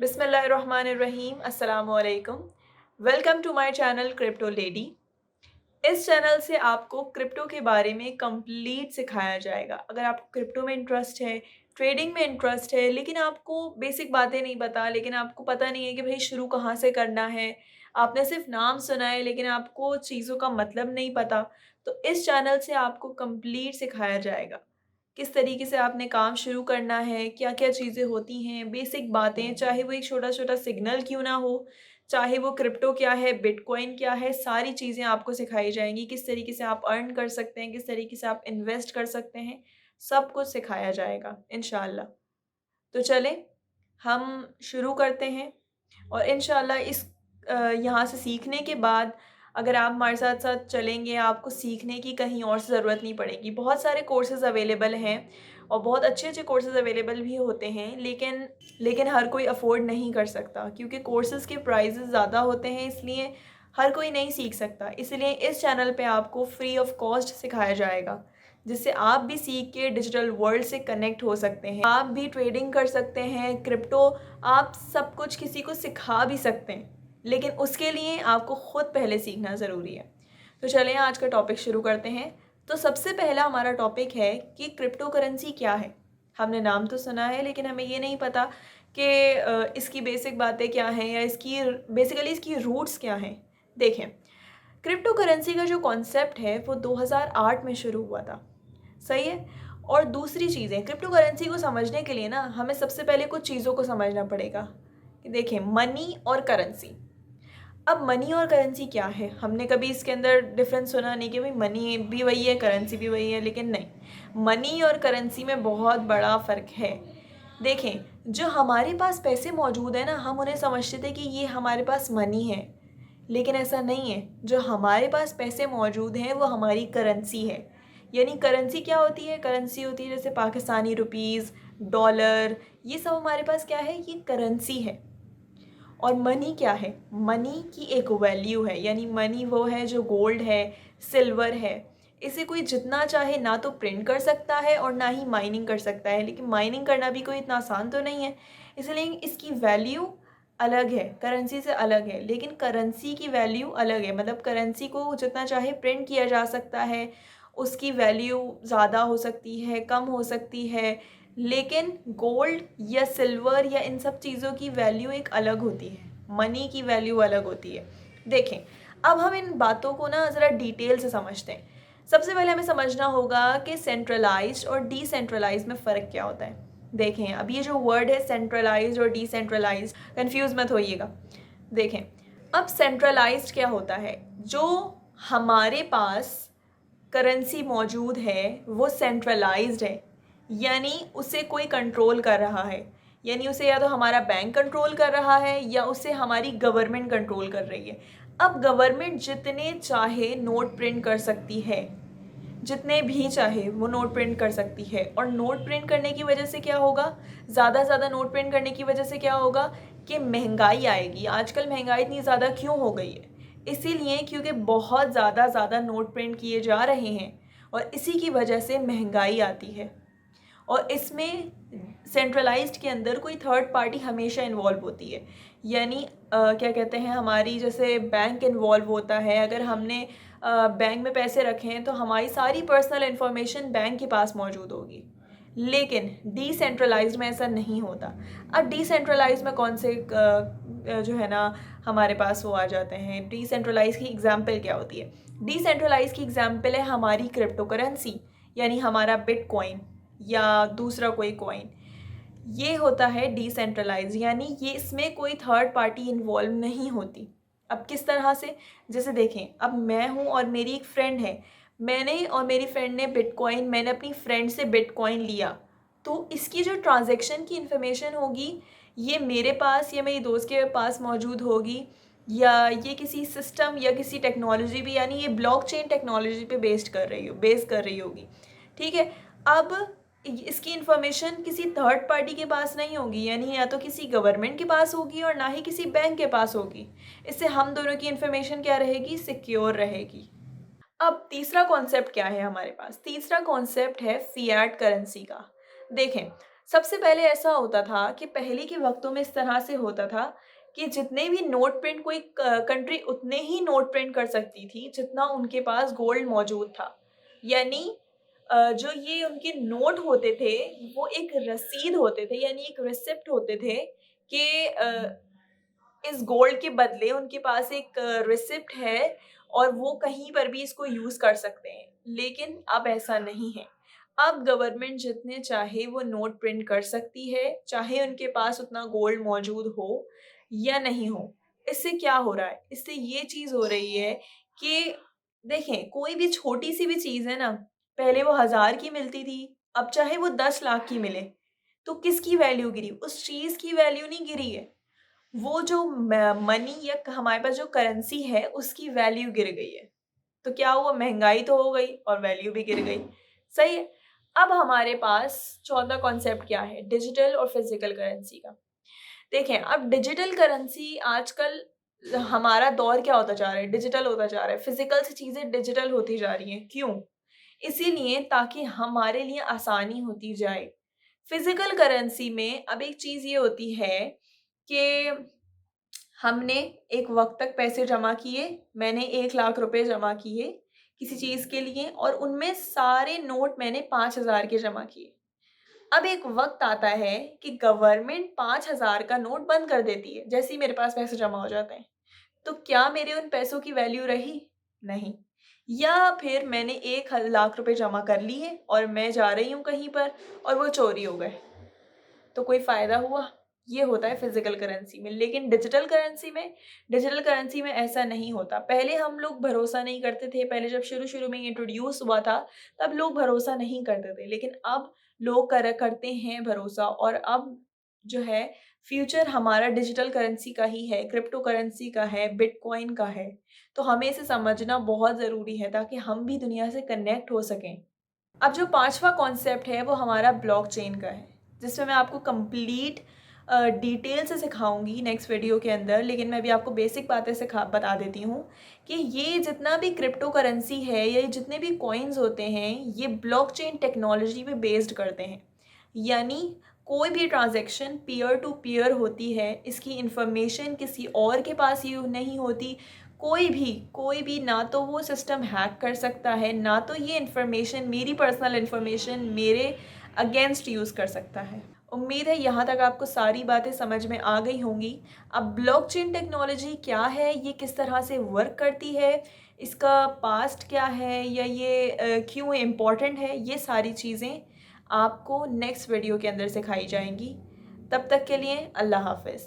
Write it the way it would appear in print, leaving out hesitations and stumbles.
बिस्मिल्लाहिर्रहमानिर्रहीम अस्सलाम वालेकुम। Welcome to my channel crypto lady. इस चैनल से आपको क्रिप्टो के बारे में कंप्लीट सिखाया जाएगा। अगर आपको क्रिप्टो में इंटरेस्ट है, ट्रेडिंग में इंटरेस्ट है, लेकिन आपको बेसिक बातें नहीं पता, लेकिन आपको पता नहीं है कि भाई शुरू कहाँ से करना है, आपने सिर्फ नाम सुना है लेकिन आपको चीज़ों का मतलब नहीं पता, तो इस चैनल से आपको कंप्लीट सिखाया जाएगा। किस तरीके से आपने काम शुरू करना है, क्या-क्या चीज़ें होती हैं, बेसिक बातें, चाहे वो एक छोटा-छोटा सिग्नल क्यों ना हो, चाहे वो क्रिप्टो क्या है, बिटकॉइन क्या है, सारी चीज़ें आपको सिखाई जाएँगी। किस तरीके से आप अर्न कर सकते हैं, किस तरीके से आप इन्वेस्ट कर सकते हैं, सब कुछ सिखाया जाएगा इंशाअल्लाह। तो चलें, हम शुरू करते हैं और इंशाअल्लाह यहाँ से सीखने के बाद अगर आप हमारे साथ-साथ चलेंगे, आपको सीखने की कहीं और से ज़रूरत नहीं पड़ेगी। बहुत सारे कोर्सेज़ अवेलेबल हैं और बहुत अच्छे-अच्छे कोर्सेज़ अवेलेबल भी होते हैं, लेकिन हर कोई अफ़ोर्ड नहीं कर सकता क्योंकि कोर्सेज़ के प्राइसेज़ ज़्यादा होते हैं, इसलिए हर कोई नहीं सीख सकता। इसलिए इस चैनल पे आपको फ्री ऑफ कॉस्ट सिखाया जाएगा, जिससे आप भी सीख के डिजिटल वर्ल्ड से कनेक्ट हो सकते हैं। आप भी ट्रेडिंग कर सकते हैं, क्रिप्टो आप सब कुछ किसी को सिखा भी सकते हैं, लेकिन उसके लिए आपको खुद पहले सीखना ज़रूरी है। तो चलें आज का टॉपिक शुरू करते हैं। तो सबसे पहला हमारा टॉपिक है कि क्रिप्टो करेंसी क्या है। हमने नाम तो सुना है लेकिन हमें ये नहीं पता कि इसकी बेसिक बातें क्या हैं या इसकी रूट्स क्या हैं। देखें, क्रिप्टो करेंसी का जो कॉन्सेप्ट है वो 2008 में शुरू हुआ था। सही है। और दूसरी चीज़ें क्रिप्टो करेंसी को समझने के लिए ना हमें सबसे पहले कुछ चीज़ों को समझना पड़ेगा कि देखें, मनी और करेंसी। अब मनी और करेंसी क्या है, हमने कभी इसके अंदर डिफरेंस सुना नहीं कि भाई मनी भी वही है करेंसी भी वही है, लेकिन नहीं, मनी और करेंसी में बहुत बड़ा फ़र्क है। देखें, जो हमारे पास पैसे मौजूद है ना, हम उन्हें समझते थे कि ये हमारे पास मनी है, लेकिन ऐसा नहीं है। जो हमारे पास पैसे मौजूद हैं वो हमारी करेंसी है। यानी करेंसी क्या होती है, करेंसी होती है जैसे पाकिस्तानी रुपीज़, डॉलर, ये सब हमारे पास क्या है, ये करेंसी है। और मनी क्या है, मनी की एक वैल्यू है, यानी मनी वो है जो गोल्ड है, सिल्वर है। इसे कोई जितना चाहे ना तो प्रिंट कर सकता है और ना ही माइनिंग कर सकता है, लेकिन माइनिंग करना भी कोई इतना आसान तो नहीं है, इसलिए इसकी वैल्यू अलग है, करेंसी से अलग है। लेकिन करेंसी की वैल्यू अलग है, मतलब करेंसी को जितना चाहे प्रिंट किया जा सकता है, उसकी वैल्यू ज़्यादा हो सकती है, कम हो सकती है, लेकिन गोल्ड या सिल्वर या इन सब चीज़ों की वैल्यू एक अलग होती है, मनी की वैल्यू अलग होती है। देखें, अब हम इन बातों को ना ज़रा डिटेल से समझते हैं। सबसे पहले हमें समझना होगा कि सेंट्रलाइज्ड और डिसेंट्रलाइज्ड में फ़र्क क्या होता है। देखें, अब ये जो वर्ड है सेंट्रलाइज्ड और डिसेंट्रलाइज्ड, कंफ्यूज मत होइएगा। देखें, अब सेंट्रलाइज्ड क्या होता है, जो हमारे पास करेंसी मौजूद है वो सेंट्रलाइज्ड है, यानी उसे कोई कंट्रोल कर रहा है। यानी उसे या तो हमारा बैंक कंट्रोल कर रहा है या उसे हमारी गवर्नमेंट कंट्रोल कर रही है। अब गवर्नमेंट जितने चाहे नोट प्रिंट कर सकती है, जितने भी चाहे वो नोट प्रिंट कर सकती है, और नोट प्रिंट करने की वजह से क्या होगा, ज़्यादा ज़्यादा नोट प्रिंट करने की वजह से क्या होगा कि महंगाई आएगी। आजकल महंगाई इतनी ज़्यादा क्यों हो गई है, इसीलिए क्योंकि बहुत ज़्यादा नोट प्रिंट किए जा रहे हैं और इसी की वजह से महंगाई आती है। और इसमें सेंट्रलाइज्ड के अंदर कोई थर्ड पार्टी हमेशा इन्वॉल्व होती है, यानी क्या कहते हैं, हमारी जैसे बैंक इन्वॉल्व होता है। अगर हमने बैंक में पैसे रखे हैं तो हमारी सारी पर्सनल इन्फॉर्मेशन बैंक के पास मौजूद होगी, लेकिन डिसेंट्रलाइज्ड में ऐसा नहीं होता। अब डिसेंट्रलाइज्ड में कौन से जो है ना हमारे पास वो आ जाते हैं, डिसेंट्रलाइज की एग्जांपल क्या होती है, डिसेंट्रलाइज की एग्जांपल है हमारी क्रिप्टो करेंसी, यानी हमारा बिटकॉइन या दूसरा कोई कॉइन। ये होता है डिसेंट्रलाइज, यानी ये इसमें कोई थर्ड पार्टी इन्वॉल्व नहीं होती। अब किस तरह से, जैसे देखें, अब मैं हूँ और मेरी एक फ्रेंड है, मैंने और मेरी फ्रेंड ने बिटकॉइन, मैंने अपनी फ्रेंड से बिटकॉइन लिया, तो इसकी जो ट्रांजैक्शन की इन्फॉर्मेशन होगी ये मेरे पास या मेरी दोस्त के पास मौजूद होगी, या ये किसी सिस्टम या किसी टेक्नोलॉजी भी, यानी ये ब्लॉकचेन टेक्नोलॉजी पे बेस कर रही होगी। ठीक है। अब इसकी इन्फॉर्मेशन किसी थर्ड पार्टी के पास नहीं होगी, यानी या तो किसी गवर्नमेंट के पास होगी और ना ही किसी बैंक के पास होगी। इससे हम दोनों की इन्फॉर्मेशन क्या रहेगी, सिक्योर रहेगी। अब तीसरा कॉन्सेप्ट क्या है हमारे पास, तीसरा कॉन्सेप्ट है फिएट करेंसी का। देखें, सबसे पहले ऐसा होता था कि पहले के वक़्तों में इस तरह से होता था कि जितने भी नोट प्रिंट कोई कंट्री उतने ही नोट प्रिंट कर सकती थी जितना उनके पास गोल्ड मौजूद था। यानी जो ये उनके नोट होते थे वो एक रसीद होते थे, यानी एक रिसिप्ट होते थे कि इस गोल्ड के बदले उनके पास एक रिसिप्ट है और वो कहीं पर भी इसको यूज़ कर सकते हैं। लेकिन अब ऐसा नहीं है। अब गवर्नमेंट जितने चाहे वो नोट प्रिंट कर सकती है, चाहे उनके पास उतना गोल्ड मौजूद हो या नहीं हो। इससे क्या हो रहा है? इससे ये चीज़ हो रही है कि देखें, कोई भी छोटी-सी भी चीज़ है ना, पहले वो 1000 की मिलती थी, अब चाहे वो 10 लाख की मिले, तो किसकी वैल्यू गिरी? उस चीज़ की वैल्यू नहीं गिरी है। वो जो मनी या हमारे पास जो करेंसी है उसकी वैल्यू गिर गई है। तो क्या हुआ, महँगाई तो हो गई और वैल्यू भी गिर गई। सही है? अब हमारे पास चौथा कॉन्सेप्ट क्या है? डिजिटल और फिज़िकल करेंसी का। देखें, अब डिजिटल करेंसी आजकल हमारा दौर क्या होता जा रहा है? डिजिटल होता जा रहा है। फिज़िकल से चीज़ें डिजिटल होती जा रही हैं। क्यों? इसीलिए ताकि हमारे लिए आसानी होती जाए। फिज़िकल करेंसी में अब एक चीज़ ये होती है कि हमने एक वक़्त तक पैसे जमा किए, मैंने 1 लाख रुपए जमा किए किसी चीज़ के लिए और उनमें सारे नोट मैंने 5000 के जमा किए। अब एक वक़्त आता है कि गवर्नमेंट 5000 का नोट बंद कर देती है, जैसे ही मेरे पास पैसे जमा हो जाते हैं। तो क्या मेरे उन पैसों की वैल्यू रही? नहीं। या फिर मैंने 1 लाख रुपए जमा कर लिए और मैं जा रही हूँ कहीं पर और वो चोरी हो गए। तो कोई फ़ायदा हुआ? ये होता है फ़िज़िकल करेंसी में। लेकिन डिजिटल करेंसी में ऐसा नहीं होता। पहले हम लोग भरोसा नहीं करते थे, पहले जब शुरू-शुरू में इंट्रोड्यूस हुआ था, तब लोग भरोसा नहीं करते थे। लेकिन अब लोग करते हैं भरोसा और अब जो है फ्यूचर हमारा डिजिटल करेंसी का ही है, क्रिप्टो करेंसी का है, बिटकॉइन का है। तो हमें इसे समझना बहुत ज़रूरी है ताकि हम भी दुनिया से कनेक्ट हो सकें। अब जो 5वां कॉन्सेप्ट है वो हमारा ब्लॉकचेन का है, जिसमें मैं आपको कंप्लीट डिटेल से सिखाऊंगी नेक्स्ट वीडियो के अंदर। लेकिन मैं भी आपको बेसिक बातें बता देती हूँ कि ये जितना भी क्रिप्टो करेंसी है या ये जितने भी कॉइन्स होते हैं ये ब्लॉकचेन टेक्नोलॉजी पे बेस्ड करते हैं। यानी कोई भी ट्रांजैक्शन पीयर टू पीयर होती है, इसकी इंफॉर्मेशन किसी और के पास ही नहीं होती। कोई भी ना तो वो सिस्टम हैक कर सकता है, ना तो ये इन्फॉर्मेशन, मेरी पर्सनल इन्फॉर्मेशन मेरे अगेंस्ट यूज़ कर सकता है। उम्मीद है यहाँ तक आपको सारी बातें समझ में आ गई होंगी। अब ब्लॉकचेन टेक्नोलॉजी क्या है, ये किस तरह से वर्क करती है, इसका पास्ट क्या है या ये क्यों इम्पोर्टेंट है, ये सारी चीज़ें आपको नेक्स्ट वीडियो के अंदर सिखाई जाएंगी। तब तक के लिए अल्लाह हाफ़िज़।